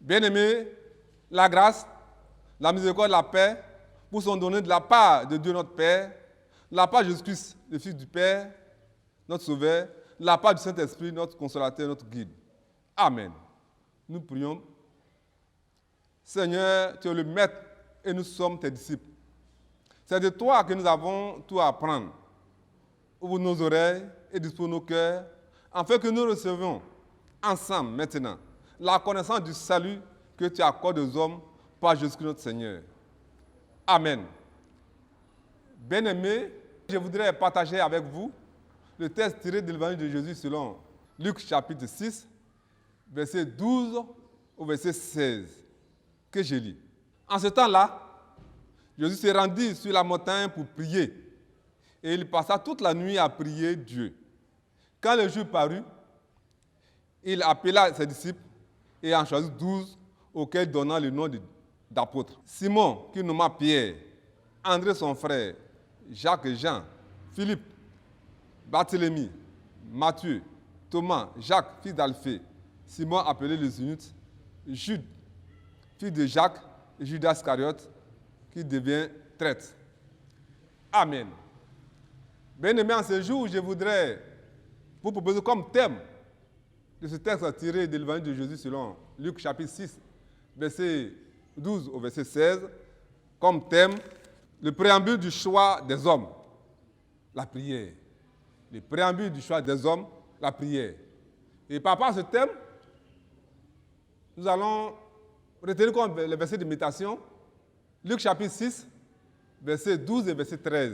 Bien-aimés, la grâce, la miséricorde, la paix vous sont données de la part de Dieu notre Père, de la part de Jésus-Christ, le Fils du Père, notre Sauveur, de la part du Saint-Esprit, notre consolateur, notre guide. Amen. Nous prions. Seigneur, tu es le Maître et nous sommes tes disciples. C'est de toi que nous avons tout à apprendre. Ouvre nos oreilles et dispose nos cœurs, afin que nous recevions ensemble maintenant la connaissance du salut que tu accordes aux hommes par Jésus-Christ notre Seigneur. Amen. Bien-aimés, je voudrais partager avec vous le texte tiré de l'évangile de Jésus selon Luc chapitre 6, verset 12 au verset 16, que je lis. En ce temps-là, Jésus se rendit sur la montagne pour prier, et il passa toute la nuit à prier Dieu. Quand le jour parut, il appela ses disciples et en choisit 12 auxquels donna le nom d'apôtres. Simon, qui nomma Pierre, André son frère, Jacques et Jean, Philippe, Barthélemy, Matthieu, Thomas, Jacques, fils d'Alphée, Simon appelé le Zénote, Jude, fils de Jacques, et Judas Iscariote, qui devient traître. Amen. Bien-aimés, en ce jour, je voudrais vous proposer comme thème de ce texte tiré de l'évangile de Jésus selon Luc chapitre 6, verset 12 au verset 16, comme thème le préambule du choix des hommes, la prière. Le préambule du choix des hommes, la prière. Et par rapport à ce thème, nous allons retenir comme les versets de méditation Luc chapitre 6, verset 12 et verset 13,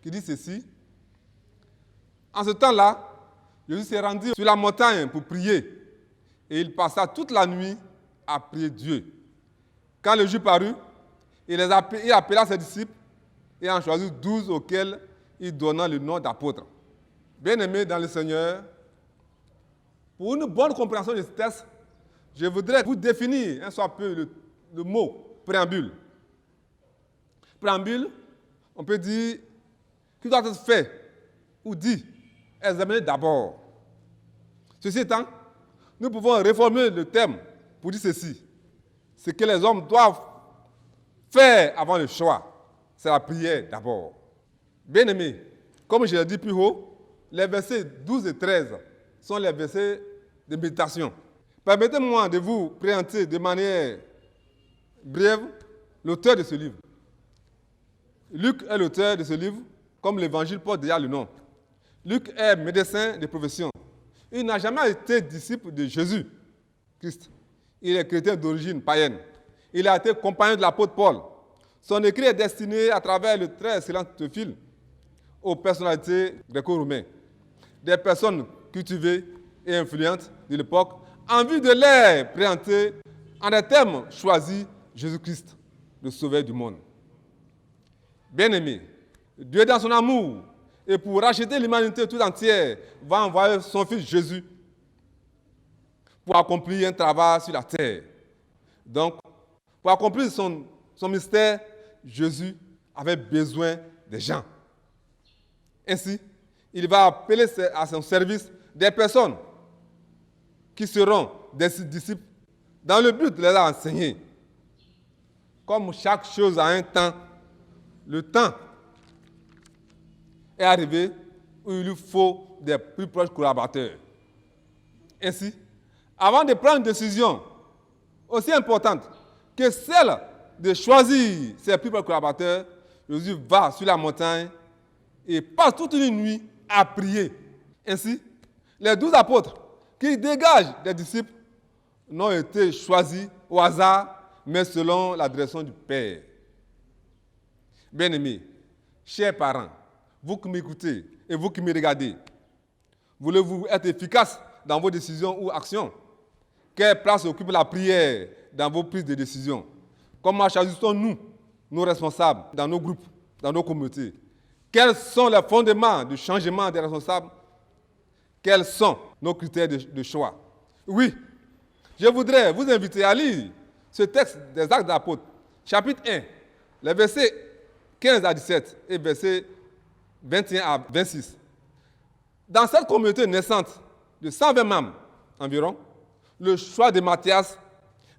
qui dit ceci. En ce temps-là, Jésus s'est rendu sur la montagne pour prier, et il passa toute la nuit à prier Dieu. Quand le jour parut, il appela ses disciples et en choisit 12 auxquels il donna le nom d'apôtres. Bien-aimés dans le Seigneur, pour une bonne compréhension de ce texte, je voudrais vous définir un soit peu le mot préambule. Préambule, on peut dire qui doit être fait ou dit, examiné d'abord. Ceci étant, nous pouvons réformer le thème pour dire ceci. Ce que les hommes doivent faire avant le choix, c'est la prière d'abord. Bien-aimés, comme je l'ai dit plus haut, les versets 12 et 13 sont les versets de méditation. Permettez-moi de vous présenter de manière brève l'auteur de ce livre. Luc est l'auteur de ce livre, comme l'évangile porte déjà le nom. Luc est médecin de profession. Il n'a jamais été disciple de Jésus-Christ. Il est chrétien d'origine païenne. Il a été compagnon de l'apôtre Paul. Son écrit est destiné à travers le très excellent Théophile aux personnalités gréco-romaines, des personnes cultivées et influentes de l'époque, en vue de les présenter en des termes choisis Jésus-Christ, le sauveur du monde. Bien-aimés, Dieu dans son amour et pour racheter l'humanité tout entière va envoyer son Fils Jésus pour accomplir un travail sur la terre. Donc, pour accomplir son mystère, Jésus avait besoin des gens. Ainsi, il va appeler à son service des personnes qui seront des disciples dans le but de les enseigner. Comme chaque chose a un temps, le temps est arrivé où il lui faut des plus proches collaborateurs. Ainsi, avant de prendre une décision aussi importante que celle de choisir ses plus proches collaborateurs, Jésus va sur la montagne et passe toute une nuit à prier. Ainsi, les 12 apôtres qui dégagent des disciples n'ont été choisis au hasard, mais selon la direction du Père. Bien-aimés, chers parents, vous qui m'écoutez et vous qui me regardez, voulez-vous être efficace dans vos décisions ou actions? Quelle place occupe la prière dans vos prises de décision? Comment choisissons-nous nos responsables dans nos groupes, dans nos communautés? Quels sont les fondements du changement des responsables? Quels sont nos critères de choix? Oui, je voudrais vous inviter à lire ce texte des Actes des Apôtres, chapitre 1, les versets 15 à 17 et versets 21 à 26. Dans cette communauté naissante de 120 membres environ, le choix de Matthias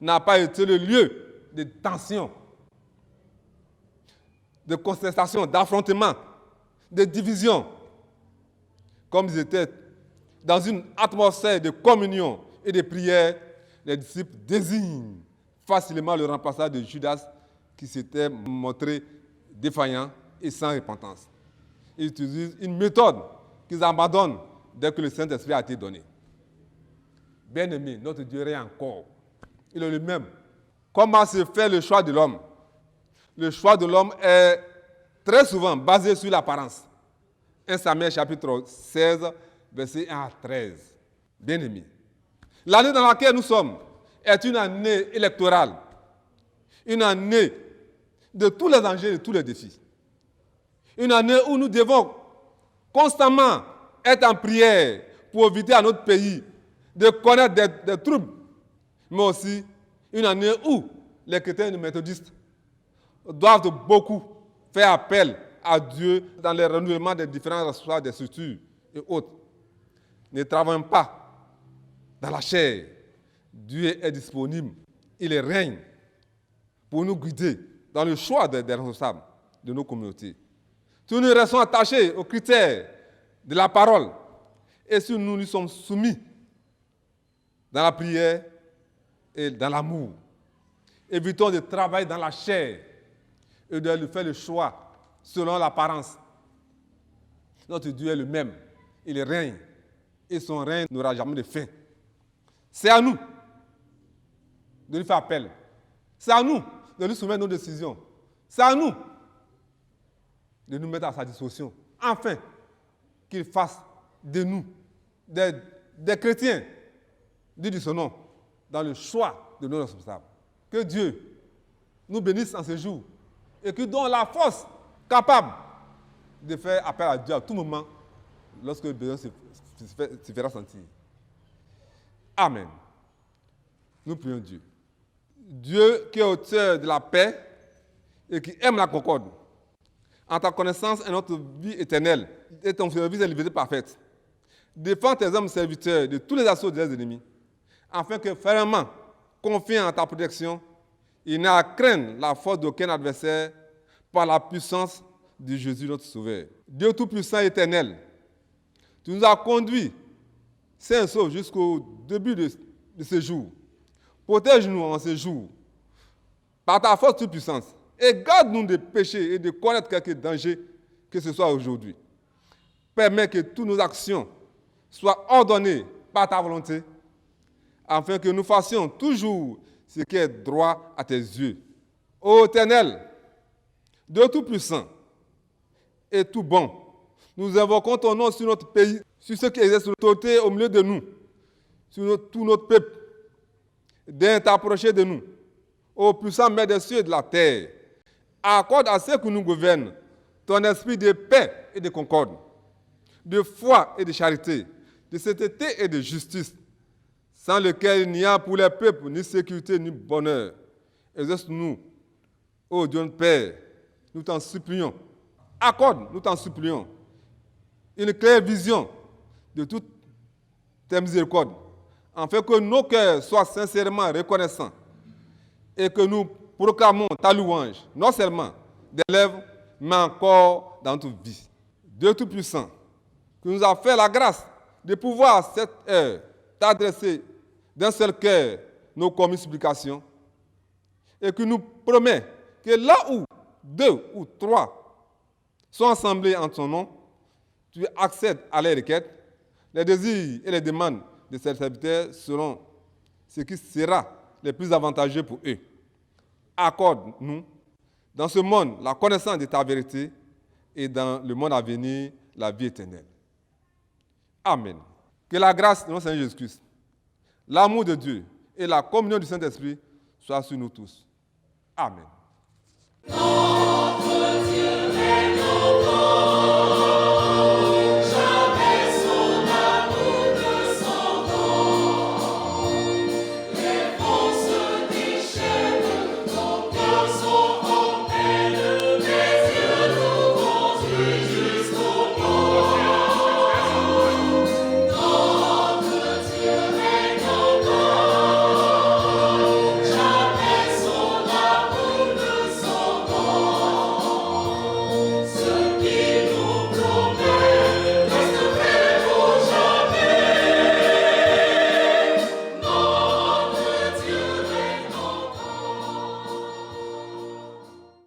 n'a pas été le lieu de tensions, de contestations, d'affrontements, de divisions. Comme ils étaient dans une atmosphère de communion et de prière, les disciples désignent facilement le remplaçant de Judas qui s'était montré défaillant et sans repentance. Ils utilisent une méthode qu'ils abandonnent dès que le Saint-Esprit a été donné. Bien-aimé, notre Dieu est encore. Il est le même. Comment se fait le choix de l'homme? Le choix de l'homme est très souvent basé sur l'apparence. 1 Samuel chapitre 16, verset 1 à 13. Bien-aimé, l'année dans laquelle nous sommes est une année électorale. Une année de tous les dangers et de tous les défis. Une année où nous devons constamment être en prière pour éviter à notre pays de connaître des troubles, mais aussi une année où les chrétiens méthodistes doivent beaucoup faire appel à Dieu dans le renouvellement des différents ressources des structures et autres. Ne travaillons pas dans la chair. Dieu est disponible. Il règne pour nous guider dans le choix des responsables de nos communautés. Si nous restons attachés aux critères de la parole et si nous nous sommes soumis dans la prière et dans l'amour, évitons de travailler dans la chair et de faire le choix selon l'apparence. Notre Dieu est le même. Il règne et son règne n'aura jamais de fin. C'est à nous de lui faire appel. C'est à nous de lui soumettre nos décisions. C'est à nous de nous mettre à sa disposition. Enfin, qu'il fasse de nous des chrétiens, dit de son nom, dans le choix de nos responsables. Que Dieu nous bénisse en ce jour et qu'il donne la force capable de faire appel à Dieu à tout moment lorsque le besoin se fera sentir. Amen. Nous prions Dieu. Dieu qui est auteur de la paix et qui aime la concorde, en ta connaissance et notre vie éternelle, et ton service et liberté parfaite, défends tes hommes serviteurs de tous les assauts des ennemis, afin que, fermement, confiant en ta protection, ils n'aient à craindre la force d'aucun adversaire par la puissance de Jésus notre Sauveur. Dieu Tout-Puissant et Éternel, tu nous as conduits sains et saufs jusqu'au début de ce jour. Protège-nous en ce jour par ta force toute puissance et garde-nous de pécher et de connaître quelques dangers que ce soit aujourd'hui. Permets que toutes nos actions soient ordonnées par ta volonté afin que nous fassions toujours ce qui est droit à tes yeux. Ô Éternel, Dieu Tout-Puissant et tout bon, nous invoquons ton nom sur notre pays, sur ceux qui exercent l'autorité au milieu de nous, sur tout notre peuple, d'approcher de nous, ô puissant Maître des cieux et de la terre. Accorde à ceux qui nous gouvernent ton esprit de paix et de concorde, de foi et de charité, de sainteté et de justice, sans lequel il n'y a pour les peuples ni sécurité ni bonheur. Exerce-nous, ô Dieu notre Père, nous t'en supplions. Accorde, nous t'en supplions, une claire vision de toutes tes miséricordes, afin que nos cœurs soient sincèrement reconnaissants et que nous proclamons ta louange, non seulement des lèvres, mais encore dans toute vie. Dieu Tout-Puissant, qui nous a fait la grâce de pouvoir à cette heure t'adresser d'un seul cœur nos communes supplications, et qui nous promet que là où 2 ou 3 sont assemblés en ton nom, tu accèdes à leurs requêtes, les désirs et les demandes de ces serviteurs seront ce qui sera le plus avantageux pour eux. Accorde-nous dans ce monde la connaissance de ta vérité et dans le monde à venir la vie éternelle. Amen. Que la grâce de notre Seigneur Jésus-Christ, l'amour de Dieu et la communion du Saint-Esprit soient sur nous tous. Amen.